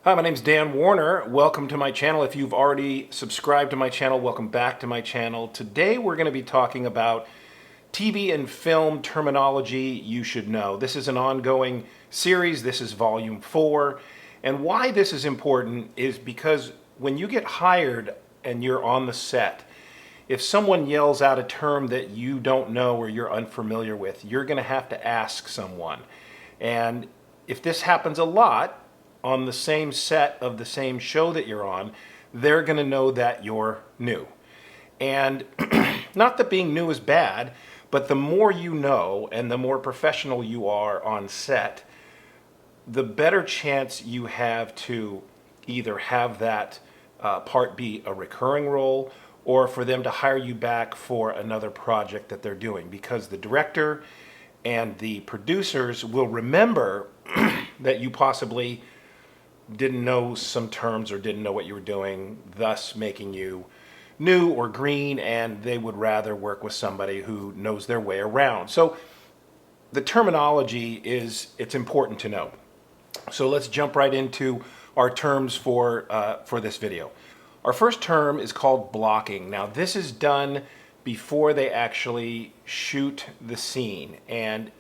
Hi, my name's Dan Warner. Welcome to my channel. If you've already subscribed to my channel, welcome back to my channel. Today we're going to be talking about TV and film terminology you should know. This is an ongoing series. This is volume 4. And why this is important is because when you get hired and you're on the set, if someone yells out a term that you don't know or you're unfamiliar with, you're going to have to ask someone. And if this happens a lot, on the same set of the same show that you're on, they're going to know that you're new. And not that being new is bad, but the more you know and the more professional you are on set, the better chance you have to either have that part be a recurring role or for them to hire you back for another project that they're doing, because the director and the producers will remember that you possibly didn't know some terms or didn't know what you were doing, thus making you new or green, and they would rather work with somebody who knows their way around. So the terminology it's important to know. So let's jump right into our terms for this video. Our first term is called blocking. Now this is done before they actually shoot the scene, and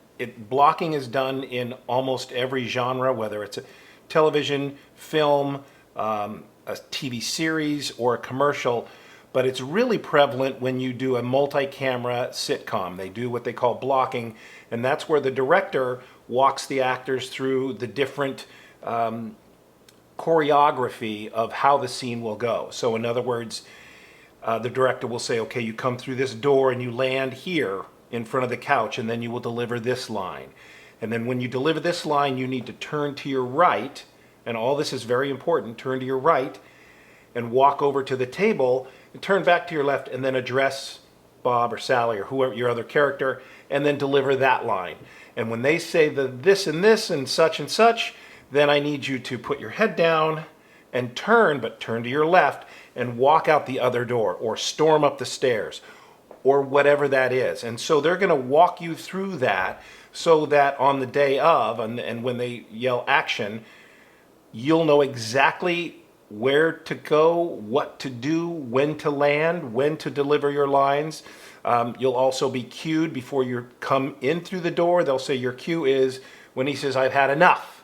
blocking is done in almost every genre, whether it's a television, film, a TV series, or a commercial, but it's really prevalent when you do a multi-camera sitcom. They do what they call blocking, and that's where the director walks the actors through the different choreography of how the scene will go. So in other words, the director will say, okay, you come through this door and you land here in front of the couch, and then you will deliver this line. And then when you deliver this line, you need to turn to your right, and all this is very important, turn to your right and walk over to the table and turn back to your left and then address Bob or Sally or whoever your other character, and then deliver that line. And when they say the this and such, then I need you to put your head down and turn, but turn to your left and walk out the other door or storm up the stairs or whatever that is. And so they're going to walk you through that, so that on the day of, and when they yell action, you'll know exactly where to go, what to do, when to land, when to deliver your lines. You'll also be cued before you come in through the door. They'll say your cue is when he says, "I've had enough."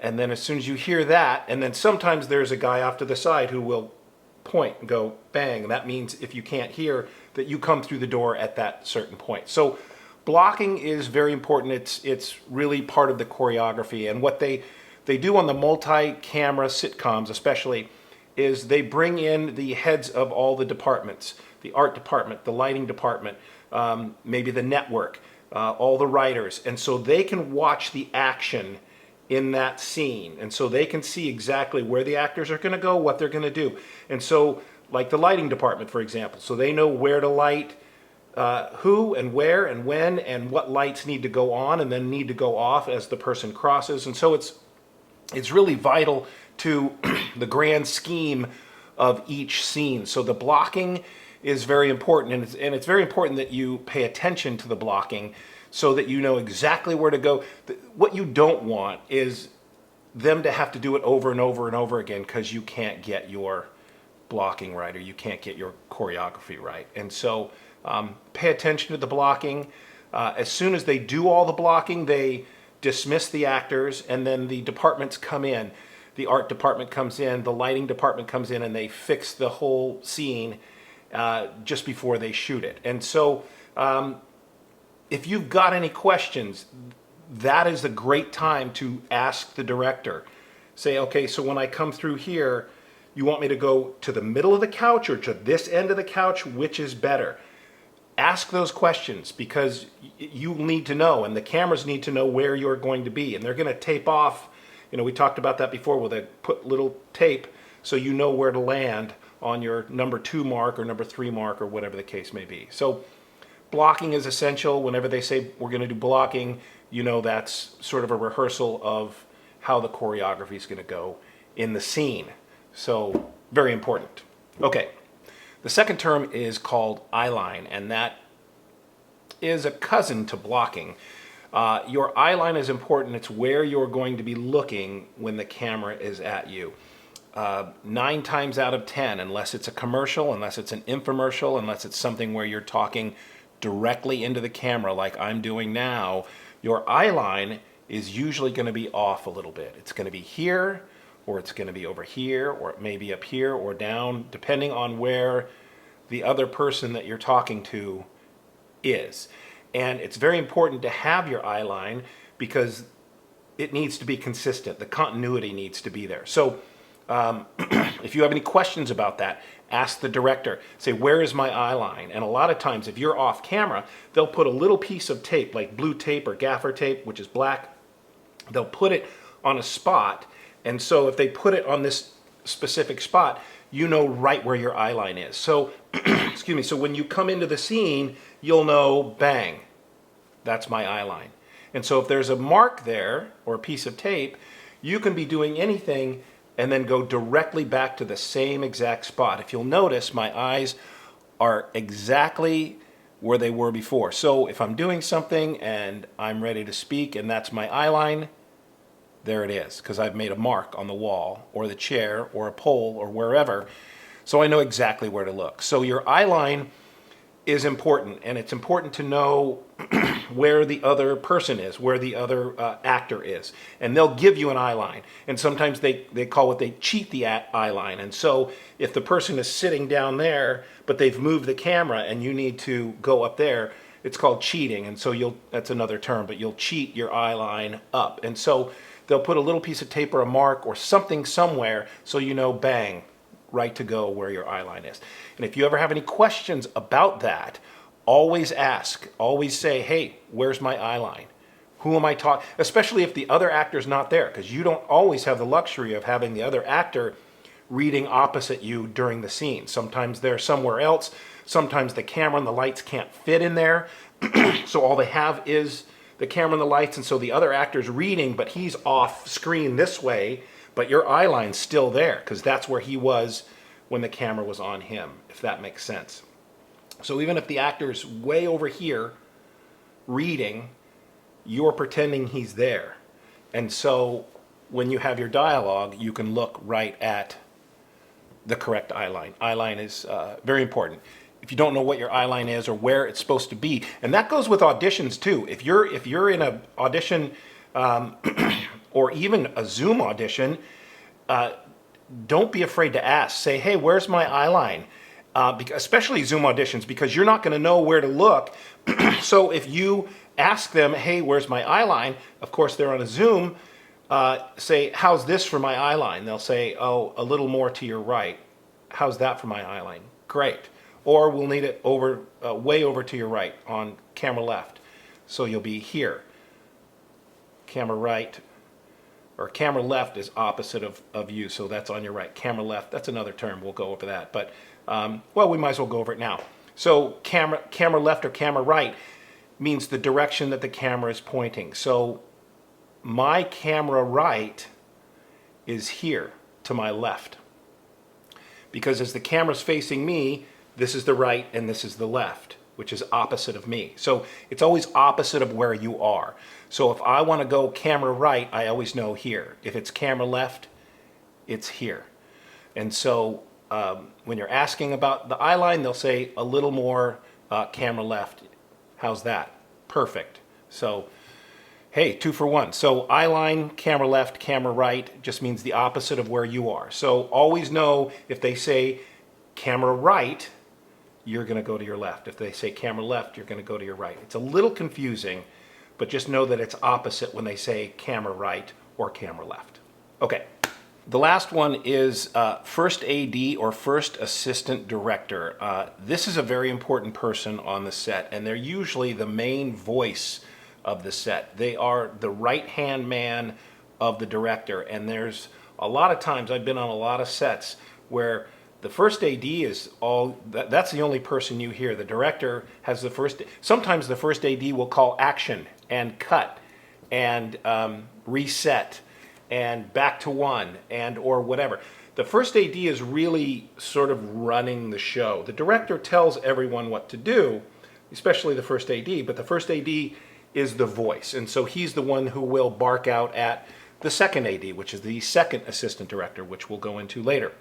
And then as soon as you hear that, and then sometimes there's a guy off to the side who will point and go bang. And that means if you can't hear, that you come through the door at that certain point. So blocking is very important. It's really part of the choreography. And what they do on the multi-camera sitcoms especially is they bring in the heads of all the departments, the art department, the lighting department, maybe the network, all the writers. And so they can watch the action in that scene. And so they can see exactly where the actors are going to go, what they're going to do. And so like the lighting department, for example, so they know where to light, who and where and when, and what lights need to go on and then need to go off as the person crosses. And so it's really vital to the grand scheme of each scene. So the blocking is very important, and it's very important that you pay attention to the blocking so that you know exactly where to go. What you don't want is them to have to do it over and over and over again because you can't get your blocking right or you can't get your choreography right. And so pay attention to the blocking. As soon as they do all the blocking, they dismiss the actors, and then the departments come in. The art department comes in, the lighting department comes in, and they fix the whole scene just before they shoot it. And so if you've got any questions, that is a great time to ask the director. Say, okay, so when I come through here, you want me to go to the middle of the couch or to this end of the couch? Which is better? Ask those questions, because you need to know, and the cameras need to know where you're going to be. And they're going to tape off, we talked about that before, where they put little tape so you know where to land on your number 2 mark or number 3 mark or whatever the case may be. So blocking is essential. Whenever they say we're going to do blocking, that's sort of a rehearsal of how the choreography is going to go in the scene. So very important. Okay. The second term is called eyeline, and that is a cousin to blocking. Your eye line is important. It's where you're going to be looking when the camera is at you. 9 times out of 10, unless it's a commercial, unless it's an infomercial, unless it's something where you're talking directly into the camera like I'm doing now, your eye line is usually going to be off a little bit. It's going to be here, or it's going to be over here, or it may be up here or down, depending on where the other person that you're talking to is. And it's very important to have your eye line because it needs to be consistent. The continuity needs to be there. So if you have any questions about that, ask the director. Say, where is my eye line? And a lot of times, if you're off camera, they'll put a little piece of tape, like blue tape or gaffer tape, which is black. They'll put it on a spot. And so if they put it on this specific spot, you know right where your eye line is. So, excuse me, so when you come into the scene, you'll know, bang, that's my eye line. And so if there's a mark there or a piece of tape, you can be doing anything and then go directly back to the same exact spot. If you'll notice, my eyes are exactly where they were before. So if I'm doing something and I'm ready to speak and that's my eye line, there it is, because I've made a mark on the wall or the chair or a pole or wherever, so I know exactly where to look. So your eye line is important, and it's important to know where the other person is, where the other actor is. And they'll give you an eye line. And sometimes they call it, they cheat the eye line. And so if the person is sitting down there, but they've moved the camera and you need to go up there, it's called cheating. And so that's another term, but you'll cheat your eye line up. And so they'll put a little piece of tape or a mark or something somewhere so you know, bang, right to go where your eye line is. And if you ever have any questions about that, always ask. Always say, hey, where's my eye line? Who am I talking? Especially if the other actor's not there, because you don't always have the luxury of having the other actor reading opposite you during the scene. Sometimes they're somewhere else. Sometimes the camera and the lights can't fit in there. So all they have is the camera and the lights, and so the other actor's reading, but he's off screen this way, but your eye line's still there, because that's where he was when the camera was on him, if that makes sense. So even if the actor's way over here reading, you're pretending he's there. And so when you have your dialogue, you can look right at the correct eye line. Eye line is very important. If you don't know what your eye line is or where it's supposed to be, and that goes with auditions too. If you're in an audition or even a Zoom audition, don't be afraid to ask. Say, hey, where's my eye line? Especially Zoom auditions, because you're not going to know where to look. So if you ask them, hey, where's my eye line? Of course, they're on a Zoom. Say, how's this for my eye line? They'll say, oh, a little more to your right. How's that for my eye line? Great. Or we'll need it over, way over to your right on camera left. So you'll be here. Camera right, or camera left is opposite of you, so that's on your right. Camera left, that's another term, we'll go over that. But, well, we might as well go over it now. So camera left or camera right means the direction that the camera is pointing. So my camera right is here to my left. Because as the camera's facing me, this is the right and this is the left, which is opposite of me. So it's always opposite of where you are. So if I want to go camera right, I always know here. If it's camera left, it's here. And so when you're asking about the eye line, they'll say a little more camera left. How's that? Perfect. So, hey, 2 for 1. So eye line, camera left, camera right just means the opposite of where you are. So always know if they say camera right, you're going to go to your left. If they say camera left, you're going to go to your right. It's a little confusing, but just know that it's opposite when they say camera right or camera left. Okay. The last one is first AD or first assistant director. This is a very important person on the set, and they're usually the main voice of the set. They are the right-hand man of the director, and there's a lot of times, I've been on a lot of sets where the first AD is that's the only person you hear. The director has the first, sometimes the first AD will call action and cut and reset and back to one and or whatever. The first AD is really sort of running the show. The director tells everyone what to do, especially the first AD, but the first AD is the voice. And so he's the one who will bark out at the second AD, which is the second assistant director, which we'll go into later.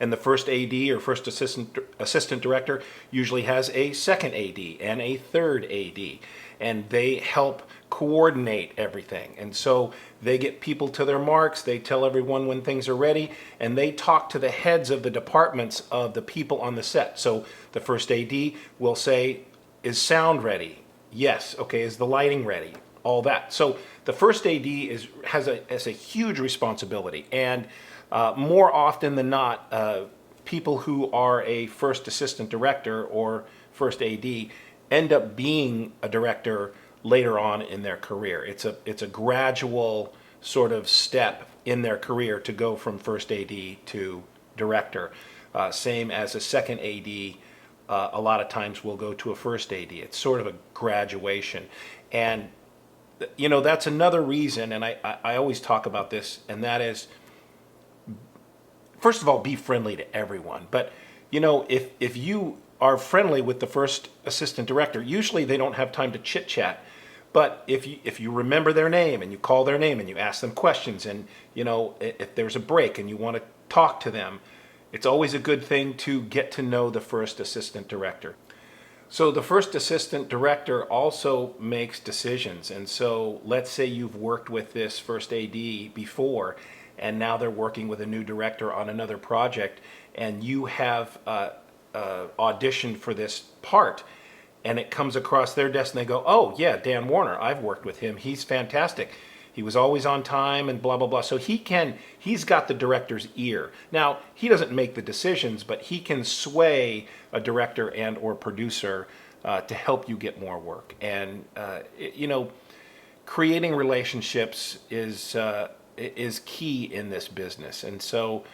And the first AD or first assistant director usually has a second AD and a third AD, and they help coordinate everything. And so they get people to their marks, they tell everyone when things are ready, and they talk to the heads of the departments of the people on the set. So the first AD will say, is sound ready? Yes. Okay, is the lighting ready? All that. So the first AD has a huge responsibility, and more often than not, people who are a first assistant director or first AD end up being a director later on in their career. It's a gradual sort of step in their career to go from first AD to director. Same as a second AD, a lot of times will go to a first AD. It's sort of a graduation. And, you know, that's another reason, and I always talk about this, and that is, first of all, be friendly to everyone. But, you know, if you are friendly with the first assistant director, usually they don't have time to chit-chat. But if you remember their name and you call their name and you ask them questions, and, you know, if there's a break and you want to talk to them, it's always a good thing to get to know the first assistant director. So the first assistant director also makes decisions. And so let's say you've worked with this first AD before, and now they're working with a new director on another project, and you have auditioned for this part, and it comes across their desk and they go, oh yeah, Dan Warner, I've worked with him, he's fantastic, he was always on time and blah blah blah. So he's got the director's ear. Now he doesn't make the decisions, but he can sway a director and or producer to help you get more work. And you know, creating relationships is key in this business. And so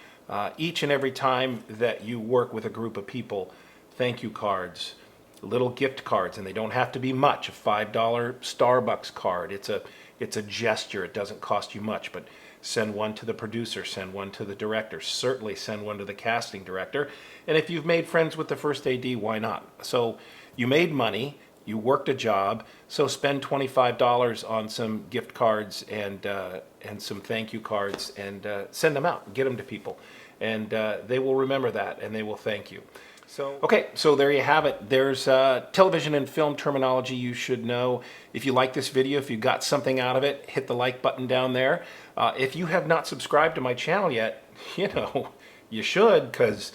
each and every time that you work with a group of people, thank you cards, little gift cards, and they don't have to be much. A $5 Starbucks card, it's a gesture, it doesn't cost you much, but send one to the producer, send one to the director, certainly send one to the casting director. And if you've made friends with the first AD, why not? So you made money, you worked a job, so spend $25 on some gift cards and some thank you cards, and send them out, get them to people, and they will remember that and they will thank you. So okay, so there you have it. There's television and film terminology you should know. If you like this video, if you got something out of it, hit the like button down there. If you have not subscribed to my channel yet, you know, you should, because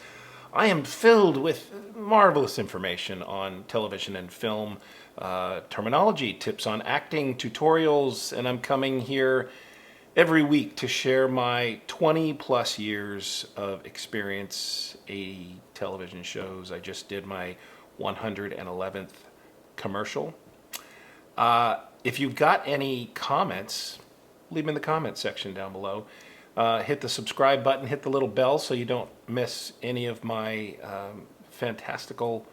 I am filled with marvelous information on television and film terminology, tips on acting, tutorials, and I'm coming here every week to share my 20 plus years of experience, 80 television shows. I just did my 111th commercial. If you've got any comments, leave them in the comment section down below. Hit the subscribe button, hit the little bell so you don't miss any of my fantastical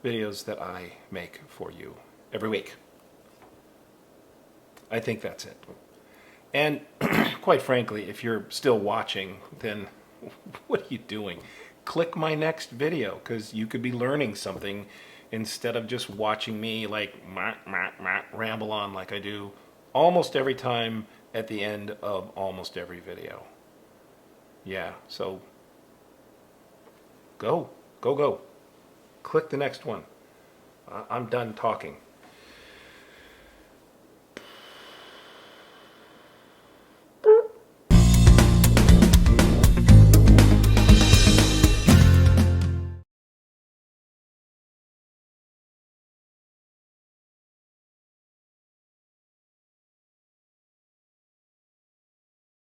videos that I make for you every week. I think that's it. And quite frankly, if you're still watching, then what are you doing? Click my next video, because you could be learning something instead of just watching me like ramble on like I do almost every time at the end of almost every video. Yeah, so go. Click the next one. I'm done talking.